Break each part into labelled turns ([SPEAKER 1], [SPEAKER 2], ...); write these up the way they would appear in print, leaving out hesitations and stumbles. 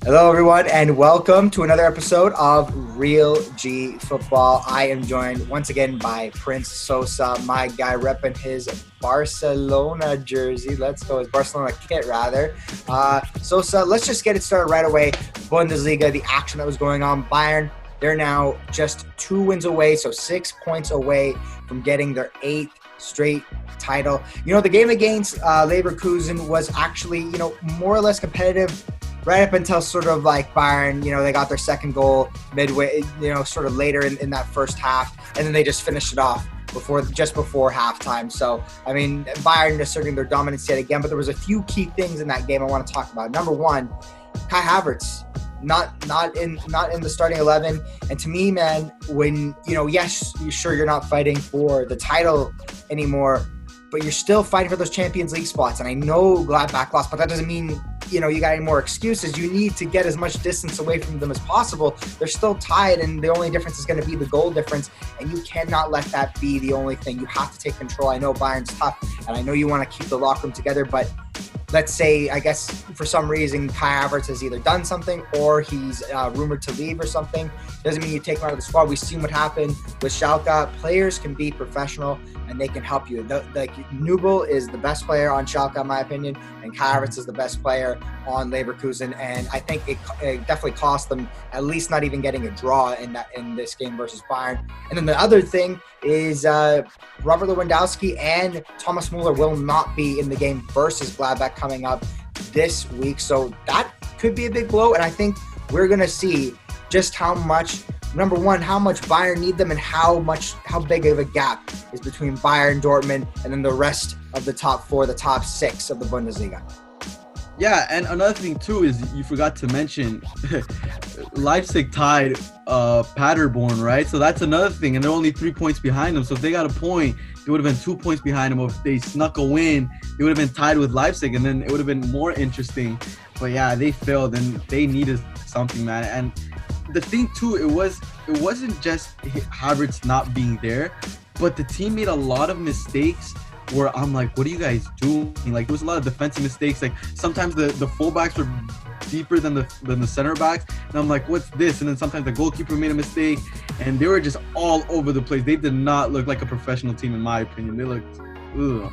[SPEAKER 1] Hello, everyone, and welcome to another episode of Real G Football. I am joined once again by Prince Sosa, my guy repping his Barcelona jersey. Let's go, his Barcelona kit, rather. Sosa, let's just get it started right away. Bundesliga, the action that was going on. Bayern, they're now just 2 wins away, so 6 points away from getting their 8th straight title. You know, the game against Leverkusen was actually, more or less competitive right up until sort of like Bayern, they got their second goal midway, sort of later in that first half, and then they just finished it off just before halftime. So, I mean, Bayern asserting their dominance yet again, but there was a few key things in that game I want to talk about. Number one, Kai Havertz, not in the starting 11. And to me, man, when, yes, you're not fighting for the title anymore, but you're still fighting for those Champions League spots. And I know Gladbach lost, but that doesn't mean, you got any more excuses. You need to get as much distance away from them as possible. They're still tied, and the only difference is going to be the goal difference, and you cannot let that be the only thing. You have to take control. I know Bayern's tough, and I know you want to keep the locker room together, but let's say, I guess, for some reason, Kai Havertz has either done something or he's rumored to leave or something. Doesn't mean you take him out of the squad. We've seen what happened with Schalke. Players can be professional, and they can help you. Nubel is the best player on Schalke, in my opinion, and Kai Havertz is the best player on Leverkusen, and I think it definitely cost them at least not even getting a draw in this game versus Bayern. And then the other thing is Robert Lewandowski and Thomas Muller will not be in the game versus Gladbach coming up this week, so that could be a big blow, and I think we're going to see just how much Bayern need them and how big of a gap is between Bayern, Dortmund, and then the rest of the top 4, the top 6 of the Bundesliga.
[SPEAKER 2] Yeah, and another thing too is you forgot to mention Leipzig tied Paderborn, right? So that's another thing, and they're only 3 points behind them. So if they got a point, they would have been 2 points behind them. Or if they snuck a win, they would have been tied with Leipzig, and then it would have been more interesting. But yeah, they failed, and they needed something, man. And the thing too, it wasn't just Havertz not being there, but the team made a lot of mistakes where I'm like, what are you guys doing? Like, there was a lot of defensive mistakes. Like, sometimes the fullbacks were deeper than the center backs, and I'm like, what's this? And then sometimes the goalkeeper made a mistake, and they were just all over the place. They did not look like a professional team, in my opinion. They looked, ugh.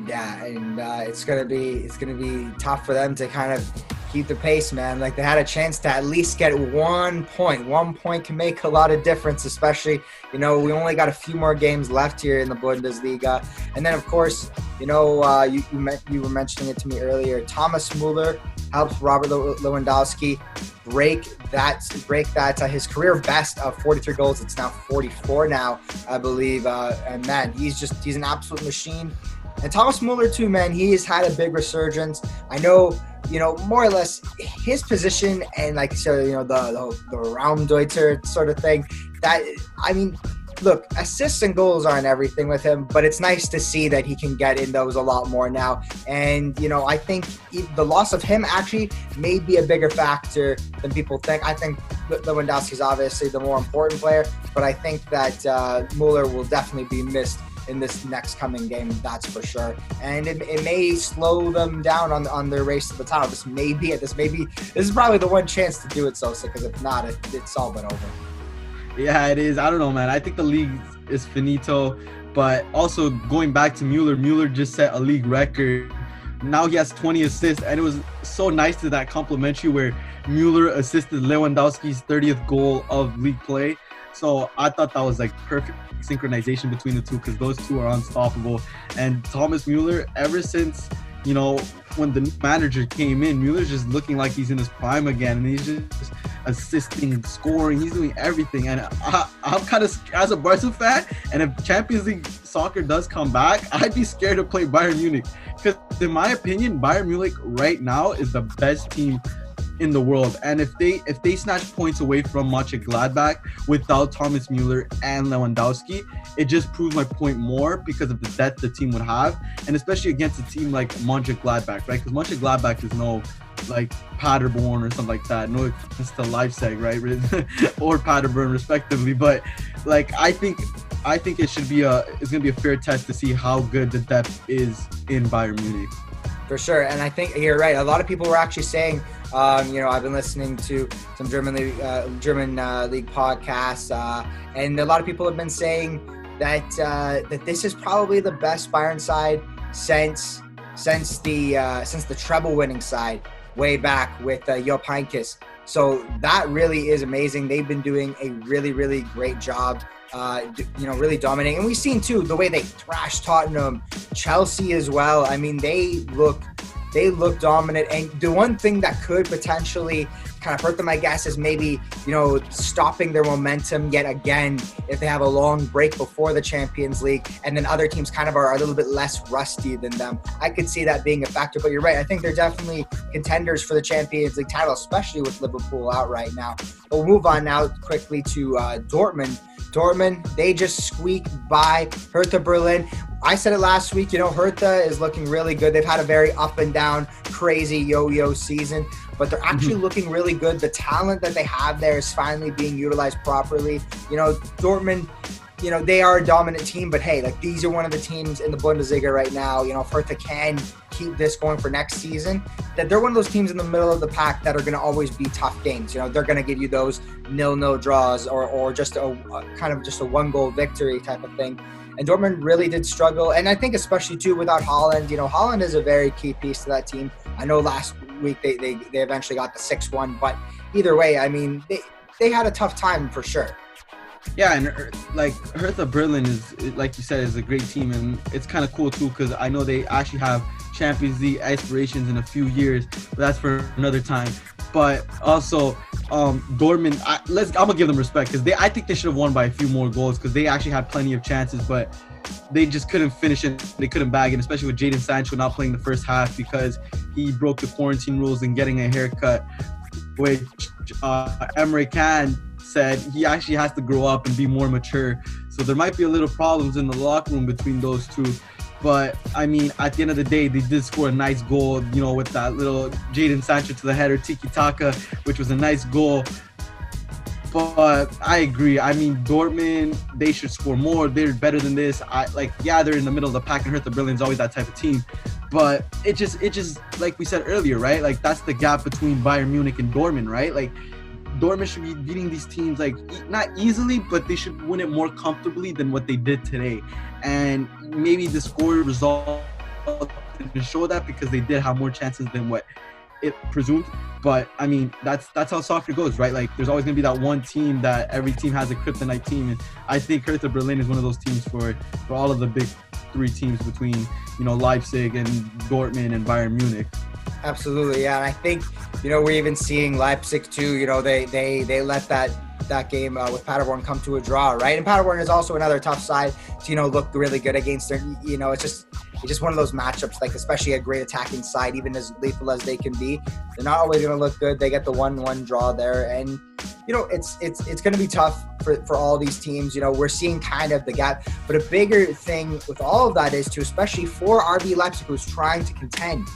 [SPEAKER 1] Yeah, and it's gonna be tough for them to kind of keep the pace, man. Like, they had a chance to at least get 1 point. 1 point can make a lot of difference, especially, we only got a few more games left here in the Bundesliga. And then, of course, you were mentioning it to me earlier. Thomas Muller helps Robert Lewandowski break that his career best of 43 goals. It's now 44 now, I believe. And man, he's an absolute machine. And Thomas Muller too, man, he has had a big resurgence. I know, more or less his position and the Raumdeuter sort of thing. Look, assists and goals aren't everything with him, but it's nice to see that he can get in those a lot more now. And, I think the loss of him actually may be a bigger factor than people think. I think Lewandowski is obviously the more important player, but I think that Muller will definitely be missed in this next coming game, that's for sure. And it may slow them down on their race to the title. This is probably the one chance to do it, Sosa, because if not, it's all but over.
[SPEAKER 2] Yeah, it is. I don't know, man. I think the league is finito, but also going back to Muller just set a league record. Now he has 20 assists, and it was so nice to that complimentary where Muller assisted Lewandowski's 30th goal of league play. So I thought that was perfect synchronization between the two, because those two are unstoppable. And Thomas Muller, ever since, when the manager came in, Muller's just looking like he's in his prime again, and he's just assisting, scoring, he's doing everything. And I'm kind of, as a Barca fan, and if Champions League soccer does come back, I'd be scared to play Bayern Munich, because in my opinion, Bayern Munich right now is the best team in the world. And if they snatch points away from Gladbach without Thomas Muller and Lewandowski, it just proves my point more because of the depth the team would have, and especially against a team like Gladbach, right? Because Gladbach is no Paderborn or something like that. No, it's the Leipzig, right? Or Paderborn, respectively. But I think it's gonna be a fair test to see how good the depth is in Bayern Munich.
[SPEAKER 1] For sure, and I think you're right. A lot of people were actually saying I've been listening to some German league podcasts, and a lot of people have been saying that this is probably the best Bayern side since the treble winning side way back with Jupp Heynckes. So that really is amazing. They've been doing a really, really great job, really dominating. And we've seen too the way they thrashed Tottenham, Chelsea as well. I mean, they look dominant. And the one thing that could potentially kind of hurt them, I guess, is maybe, stopping their momentum yet again if they have a long break before the Champions League, and then other teams kind of are a little bit less rusty than them. I could see that being a factor, but you're right. I think they're definitely contenders for the Champions League title, especially with Liverpool out right now. But we'll move on now quickly to Dortmund. Dortmund, they just squeaked by Hertha Berlin. I said it last week, Hertha is looking really good. They've had a very up and down, crazy yo-yo season, but they're actually looking really good. The talent that they have there is finally being utilized properly. Dortmund, they are a dominant team, but hey, these are one of the teams in the Bundesliga right now. If Hertha can keep this going for next season, that they're one of those teams in the middle of the pack that are going to always be tough games. They're going to give you those 0-0 draws or just a kind of just a one-goal victory type of thing. And Dortmund really did struggle. And I think especially too without Haaland, Haaland is a very key piece to that team. I know last week they eventually got the 6-1, but either way, I mean, they had a tough time for sure.
[SPEAKER 2] Yeah, and Hertha Berlin is, like you said, is a great team, and it's kind of cool too because I know they actually have Champions League aspirations in a few years, but that's for another time. But also, Dortmund, I'm gonna give them respect because I think they should have won by a few more goals because they actually had plenty of chances, but they just couldn't finish it. They couldn't bag it, especially with Jadon Sancho not playing the first half because he broke the quarantine rules and getting a haircut, which Emre Can said he actually has to grow up and be more mature. So there might be a little problems in the locker room between those two. But, I mean, at the end of the day, they did score a nice goal, with that little Jadon Sancho to the header, tiki-taka, which was a nice goal. But I agree. I mean, Dortmund, they should score more. They're better than this. They're in the middle of the pack, and Hertha Berlin's always that type of team. But it just like we said earlier, right? That's the gap between Bayern Munich and Dortmund, right? Dortmund should be beating these teams not easily, but they should win it more comfortably than what they did today. And maybe the score result didn't show that because they did have more chances than what it presumed. But I mean, that's how soccer goes, right? There's always gonna be that one team that every team has a kryptonite team, and I think Hertha Berlin is one of those teams for all of the big three teams between Leipzig and Dortmund and Bayern Munich.
[SPEAKER 1] Absolutely, yeah. And I think, we're even seeing Leipzig too. They let that game with Paderborn come to a draw, right? And Paderborn is also another tough side to, look really good against their, it's just one of those matchups, especially a great attacking side, even as lethal as they can be. They're not always going to look good. They get the 1-1 draw there. And, it's going to be tough for all these teams. We're seeing kind of the gap. But a bigger thing with all of that is to, especially for RB Leipzig, who's trying to contend,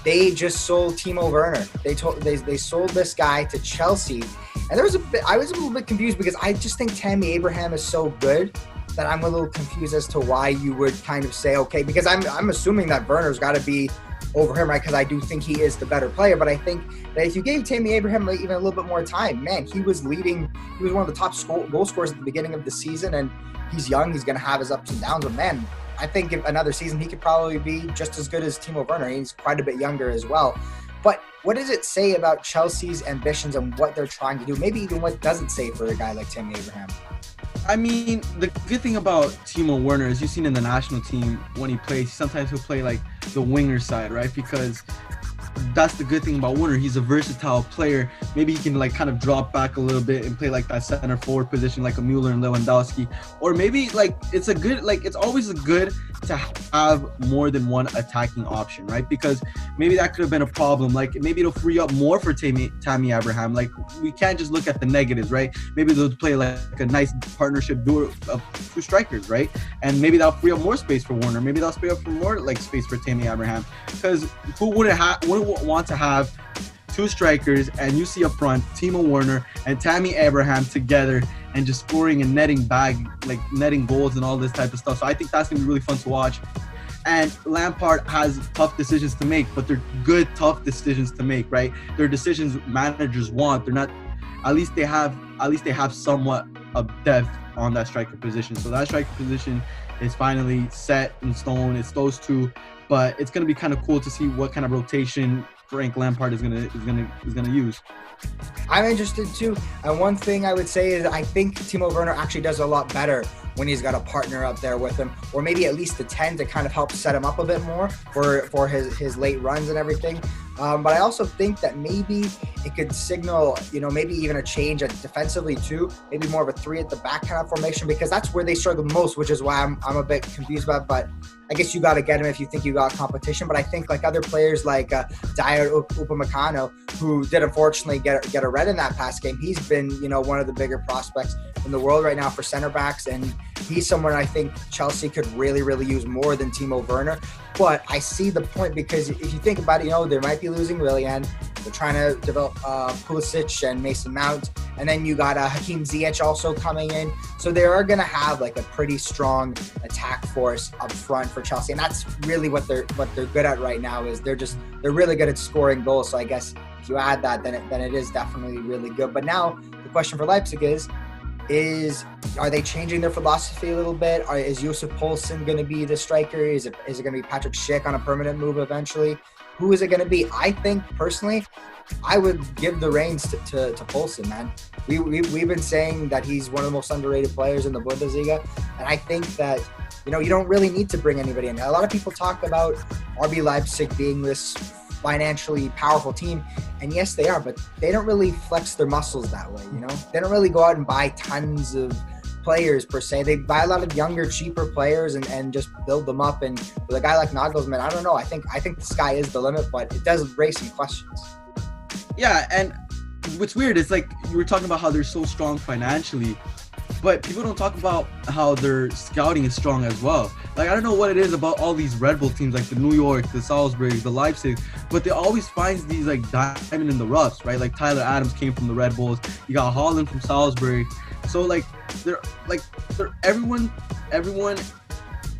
[SPEAKER 1] they just sold Timo Werner. They sold this guy to Chelsea. And I was a little bit confused because I just think Tammy Abraham is so good that I'm a little confused as to why you would kind of say, okay, because I'm assuming that Werner's got to be over him, right? Because I do think he is the better player. But I think that if you gave Tammy Abraham even a little bit more time, man, he was one of the top goal scorers at the beginning of the season, and he's young. He's going to have his ups and downs, but man, I think in another season he could probably be just as good as Timo Werner. He's quite a bit younger as well. But what does it say about Chelsea's ambitions and what they're trying to do? Maybe even what does it say for a guy like Tammy Abraham?
[SPEAKER 2] I mean, the good thing about Timo Werner is you've seen in the national team when he plays, sometimes he'll play the winger side, right? Because that's the good thing about Werner. He's a versatile player. Maybe he can kind of drop back a little bit and play that center forward position like a Muller and Lewandowski. Or maybe it's a good, it's always good to have more than one attacking option, right? Because maybe that could have been a problem. Maybe it'll free up more for Tammy Abraham. We can't just look at the negatives, right? Maybe they'll play a nice partnership duo of two strikers, right? And maybe that'll free up more space for Werner. Maybe that'll free up more space for Tammy Abraham. Because who wouldn't want to have two strikers and you see up front Timo Werner and Tammy Abraham together and just scoring and netting goals and all this type of stuff. So I think that's gonna be really fun to watch. And Lampard has tough decisions to make, but they're good, tough decisions to make, right? They're decisions managers want. They're not. At least they have somewhat of depth on that striker position. So that striker position is finally set in stone. It's those two, but it's gonna be kind of cool to see what kind of rotation Frank Lampard is gonna use.
[SPEAKER 1] I'm interested too. And one thing I would say is I think Timo Werner actually does a lot better when he's got a partner up there with him, or maybe at least the 10 to kind of help set him up a bit more for his late runs and everything. But I also think that maybe it could signal, maybe even a change defensively too, maybe more of a 3 at the back kind of formation, because that's where they struggle most, which is why I'm a bit confused about it. But I guess you got to get him if you think you got competition. But I think like other players like Dyer Upamecano, who did unfortunately get a red in that past game, he's been, one of the bigger prospects in the world right now for center backs. And he's someone I think Chelsea could really, really use more than Timo Werner. But I see the point, because if you think about it, they might be losing Willian. They're trying to develop Pulisic and Mason Mount. And then you got Hakim Ziyech also coming in. So they are going to have like a pretty strong attack force up front for Chelsea. And that's really what they're good at right now, is they're really good at scoring goals. So I guess if you add that, then it is definitely really good. But now the question for Leipzig are they changing their philosophy a little bit? Is Josef Poulsen going to be the striker? Is it going to be Patrick Schick on a permanent move eventually? Who is it going to be? I think personally, I would give the reins to Poulsen, man. We've been saying that he's one of the most underrated players in the Bundesliga, and I think that you don't really need to bring anybody in. A lot of people talk about RB Leipzig being this financially powerful team, and yes, they are, but they don't really flex their muscles that way. They don't really go out and buy tons of players per se. They buy a lot of younger, cheaper players and just build them up. And with a guy like Nagelsmann, I don't know. I think the sky is the limit, but it does raise some questions.
[SPEAKER 2] Yeah, and what's weird is like you were talking about how they're so strong financially, but people don't talk about how their scouting is strong as well. Like, I don't know what it is about all these Red Bull teams, like the New York, the Salzburg, the Leipzig, but they always find these like diamond in the roughs, right? Like Tyler Adams came from the Red Bulls. You got Haaland from Salzburg. So they're everyone.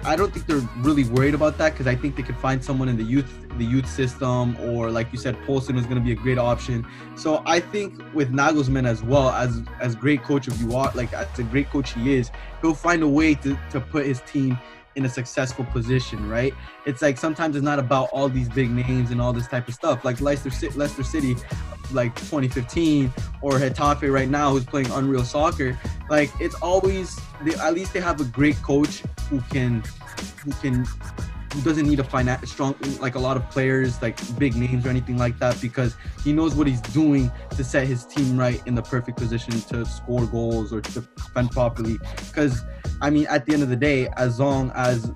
[SPEAKER 2] I don't think they're really worried about that, because I think they could find someone in the youth system, or like you said, Poulsen is going to be a great option. So I think with Nagelsmann as well, as great coach as you are, like as a great coach he is, he'll find a way to put his team in a successful position, right? It's like sometimes it's not about all these big names and all this type of stuff. Like Leicester City, like 2015, or Getafe right now, who's playing Unreal Soccer. Like, it's always at least they have a great coach who doesn't need a strong, like a lot of players, like big names or anything like that, because he knows what he's doing to set his team right in the perfect position to score goals or to defend properly. Because I mean, at the end of the day, as long as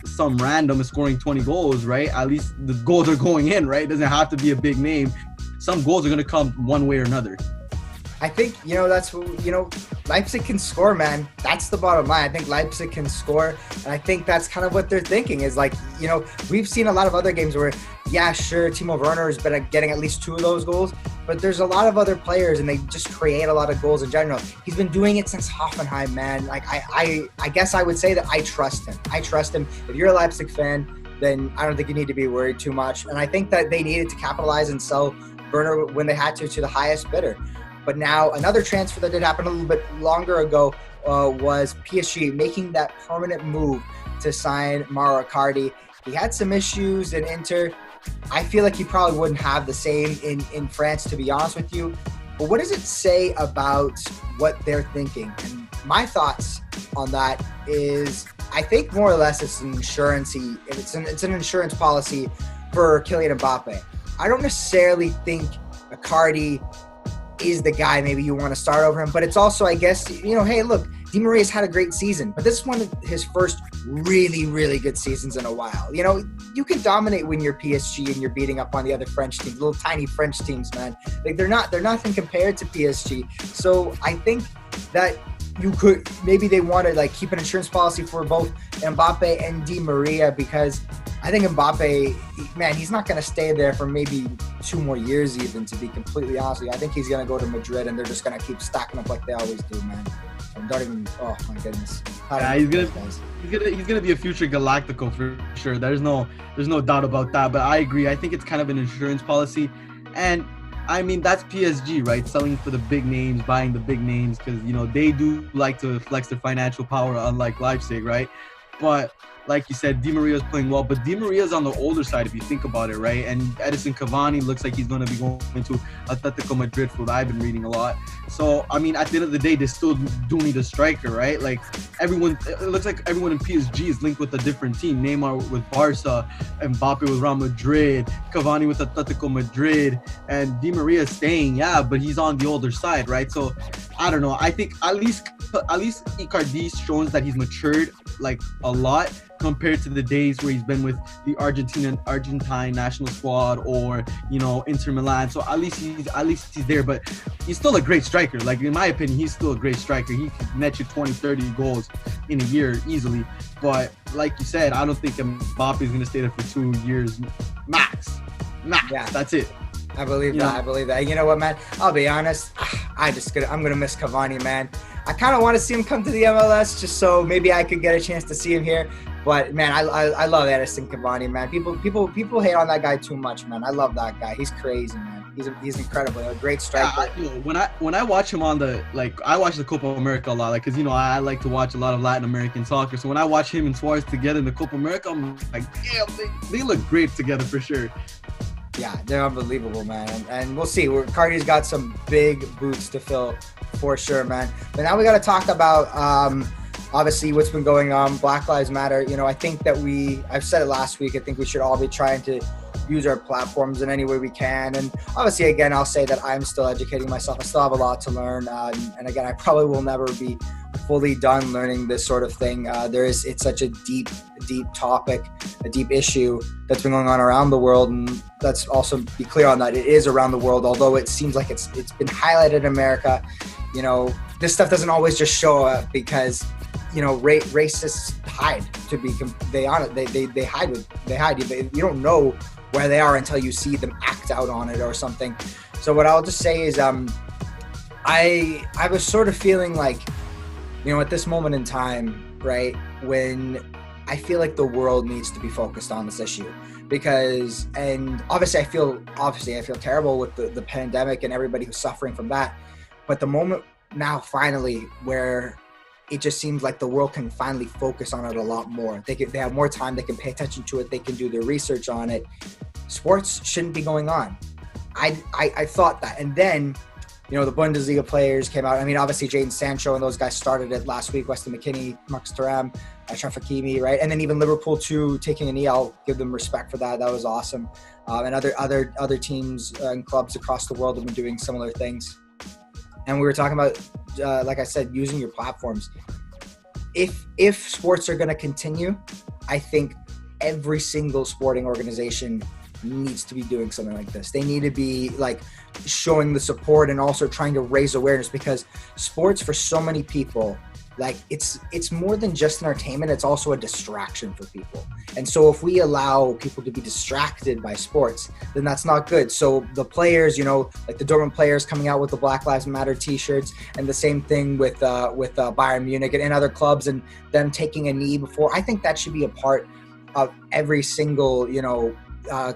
[SPEAKER 2] some random is scoring 20 goals, right, at least the goals are going in, right? It doesn't have to be a big name. Some goals are going to come one way or another.
[SPEAKER 1] I think, that's what, Leipzig can score, man. That's the bottom line. I think Leipzig can score. And I think that's kind of what they're thinking is like, we've seen a lot of other games where, yeah, sure, Timo Werner has been getting at least 2 of those goals, but there's a lot of other players and they just create a lot of goals in general. He's been doing it since Hoffenheim, man. Like, I guess I would say that I trust him. If you're a Leipzig fan, then I don't think you need to be worried too much. And I think that they needed to capitalize and sell Werner when they had to the highest bidder. But now another transfer that did happen a little bit longer ago was PSG making that permanent move to sign Mauro Icardi. He had some issues in Inter. I feel like he probably wouldn't have the same in France, to be honest with you. But what does it say about what they're thinking? And my thoughts on that is I think more or less it's an it's an insurance policy for Kylian Mbappe. I don't necessarily think Icardi is the guy maybe you want to start over him, but it's also, I guess, hey, look, Di Maria's had a great season, but this is one of his first really, really good seasons in a while. You can dominate when you're PSG and you're beating up on the other French teams, little tiny French teams, man. Like, they're nothing compared to PSG. So I think that maybe they want to like keep an insurance policy for both Mbappe and Di Maria, because I think Mbappe, man, he's not going to stay there for maybe 2 more years even, to be completely honest with you. I think he's going to go to Madrid, and they're just going to keep stacking up like they always do, man. And don't even, oh my goodness.
[SPEAKER 2] Yeah, he's gonna be a future Galactico for sure. There's no doubt about that. But I agree. I think it's kind of an insurance policy, and I mean, that's PSG, right? Selling for the big names, buying the big names, because, you know, they do like to flex their financial power, unlike Leipzig, right? But like you said, Di Maria's playing well, but Di Maria's on the older side if you think about it, right? And Edison Cavani looks like he's going to be going to Atletico Madrid, for what I've been reading a lot. So, I mean, at the end of the day, they still do need a striker, right? Like, it looks like everyone in PSG is linked with a different team. Neymar with Barca, Mbappe with Real Madrid, Cavani with Atletico Madrid, and Di Maria staying, yeah, but he's on the older side, right? So, I don't know. I think at least Icardi shows that he's matured, like, a lot compared to the days where he's been with the Argentine national squad, or, you know, Inter Milan. So at least he's there, but he's still a great striker. Like, in my opinion, he's still a great striker. He could net you 20, 30 goals in a year easily. But like you said, I don't think Mbappe is going to stay there for 2 years max. Yeah. That's it.
[SPEAKER 1] I believe that. I believe that. You know what, man? I'll be honest. I'm gonna miss Cavani, man. I kind of want to see him come to the MLS, just so maybe I could get a chance to see him here. But man, I love Edison Cavani, man. People hate on that guy too much, man. I love that guy. He's crazy, man. He's incredible. A great striker.
[SPEAKER 2] Yeah, when I watch him on I watch the Copa America a lot, like, because, you know, I like to watch a lot of Latin American soccer. So when I watch him and Suarez together in the Copa America, I'm like, damn, they look great together for sure.
[SPEAKER 1] Yeah, they're unbelievable, man. And we'll see. Cardi's got some big boots to fill for sure, man. But now we got to talk about, obviously, what's been going on. Black Lives Matter. You know, I think that I've said it last week, I think we should all be trying to use our platforms in any way we can. And obviously, again, I'll say that I'm still educating myself. I still have a lot to learn. And again, I probably will never be fully done learning this sort of thing. It's such a deep topic, a deep issue that's been going on around the world. And let's also be clear on that. It is around the world, although it seems like it's been highlighted in America. You know, this stuff doesn't always just show up because, you know, racists hide. To be honest, they hide. You don't know where they are until you see them act out on it or something. So what I'll just say is, I was sort of feeling like, you know, at this moment in time, right, when I feel like the world needs to be focused on this issue, because, and obviously I feel terrible with the pandemic and everybody who's suffering from that. But the moment now, finally, where it just seems like the world can finally focus on it a lot more. They have more time. They can pay attention to it. They can do their research on it. Sports shouldn't be going on. I thought that. And then, you know, the Bundesliga players came out. I mean, obviously, Jadon Sancho and those guys started it last week. Weston McKennie, Marcus Thuram, Achraf Hakimi, right? And then even Liverpool, too, taking a knee. I'll give them respect for that. That was awesome. And other teams and clubs across the world have been doing similar things. And we were talking about, like I said, using your platforms. If sports are going to continue, I think every single sporting organization needs to be doing something like this. They need to be like showing the support and also trying to raise awareness, because sports for so many people, like it's more than just entertainment. It's also a distraction for people. And so if we allow people to be distracted by sports, then that's not good. So the players, you know, like the Dortmund players coming out with the Black Lives Matter t-shirts, and the same thing with Bayern Munich and other clubs, and them taking a knee before, I think that should be a part of every single, you know,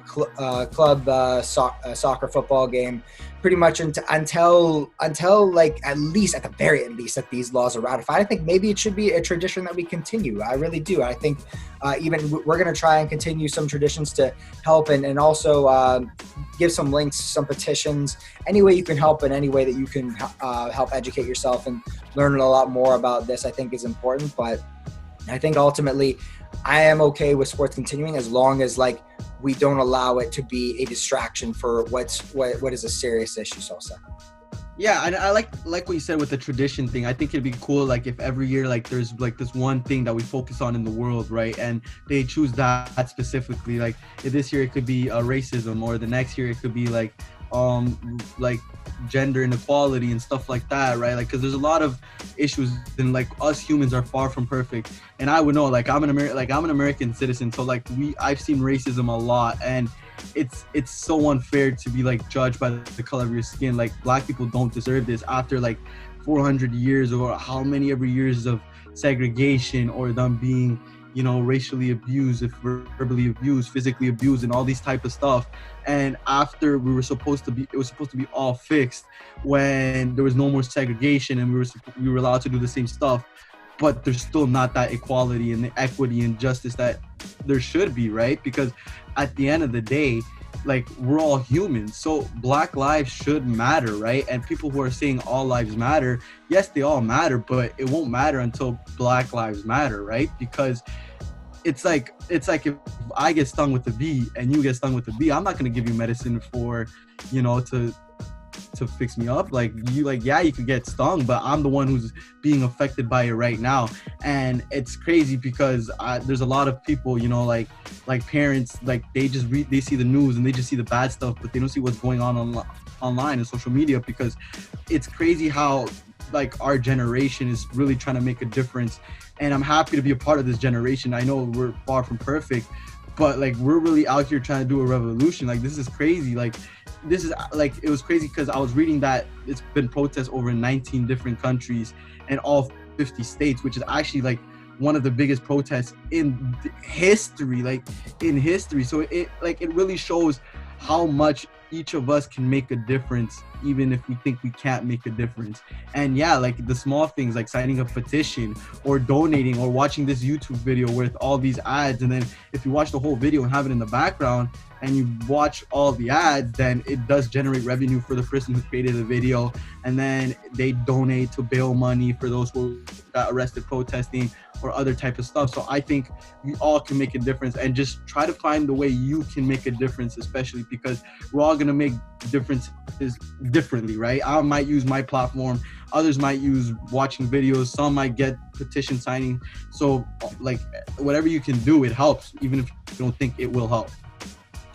[SPEAKER 1] club soccer football game, pretty much until like at the very least that these laws are ratified. I think maybe it should be a tradition that we continue. I really do. I think even we're going to try and continue some traditions to help, and also give some links, some petitions, any way you can help, in any way that you can help educate yourself and learn a lot more about this, I think is important. But I think ultimately I am okay with sports continuing as long as like we don't allow it to be a distraction for what is a serious issue, Sosa.
[SPEAKER 2] Yeah, and I like what you said with the tradition thing. I think it'd be cool, like, if every year, like, there's like this one thing that we focus on in the world, right? And they choose that specifically. Like, if this year it could be racism, or the next year it could be like gender inequality and stuff like that, right? Like, because there's a lot of issues, and like us humans are far from perfect. And I would know, like, I'm an American citizen, so like I've seen racism a lot, and it's so unfair to be like judged by the color of your skin. Like black people don't deserve this after like 400 years or how many ever years of segregation, or them being, you know, racially abused, if verbally abused, physically abused, and all these type of stuff. And after it was supposed to be all fixed when there was no more segregation and we were allowed to do the same stuff, but there's still not that equality and the equity and justice that there should be, right? Because at the end of the day, like, we're all humans, so black lives should matter, right? And people who are saying all lives matter, yes, they all matter, but it won't matter until black lives matter, right? Because it's like if I get stung with a bee and you get stung with a bee, I'm not going to give you medicine for, you know, to fix me up. Like, you, like, yeah, you could get stung, but I'm the one who's being affected by it right now. And it's crazy because there's a lot of people, you know, like parents, like, they just they see the news and they just see the bad stuff, but they don't see what's going on online and social media. Because it's crazy how, like, our generation is really trying to make a difference, and I'm happy to be a part of this generation. I know we're far from perfect, but like, we're really out here trying to do a revolution. Like, this is crazy. Like, this is like, it was crazy because I was reading that it's been protests over in 19 different countries and all 50 states, which is actually like one of the biggest protests in history, So it really shows how much each of us can make a difference, even if we think we can't make a difference. And yeah, like the small things, like signing a petition or donating or watching this YouTube video with all these ads. And then if you watch the whole video and have it in the background and you watch all the ads, then it does generate revenue for the person who created the video. And then they donate to bail money for those who got arrested protesting or other type of stuff. So I think we all can make a difference, and just try to find the way you can make a difference, especially because we're all going to make differences differently, right? I might use my platform, others might use watching videos, some might get petition signing. So like, whatever you can do, it helps, even if you don't think it will help.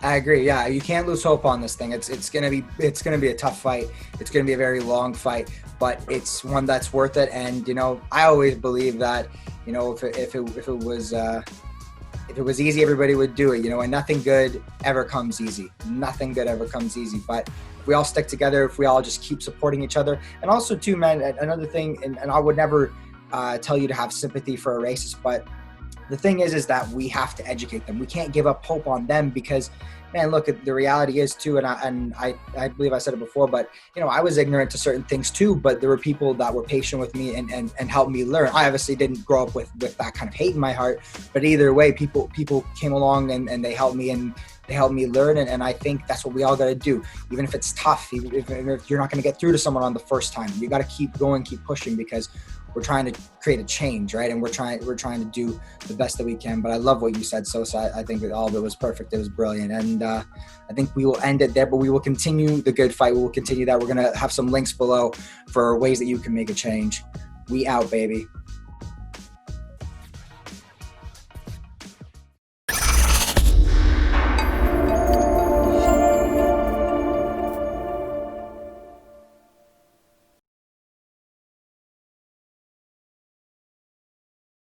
[SPEAKER 1] I agree. Yeah, you can't lose hope on this thing. It's gonna be a tough fight. It's gonna be a very long fight, but it's one that's worth it. And you know, I always believe that, you know, if it was easy, everybody would do it. You know, and nothing good ever comes easy. Nothing good ever comes easy. But if we all stick together, if we all just keep supporting each other, and also too, man, another thing, and I would never tell you to have sympathy for a racist, but the thing is that we have to educate them. We can't give up hope on them because, man, look, the reality is too, and I believe I said it before, but you know, I was ignorant to certain things too, but there were people that were patient with me and helped me learn. I obviously didn't grow up with that kind of hate in my heart, but either way, people came along and they helped me learn. And I think that's what we all got to do. Even if it's tough, even if you're not going to get through to someone on the first time, you got to keep going, keep pushing, because we're trying to create a change, right? And we're trying to do the best that we can. But I love what you said, Sosa. I think that all of it was perfect. It was brilliant. And I think we will end it there, but we will continue the good fight. We will continue that. We're going to have some links below for ways that you can make a change. We out, baby.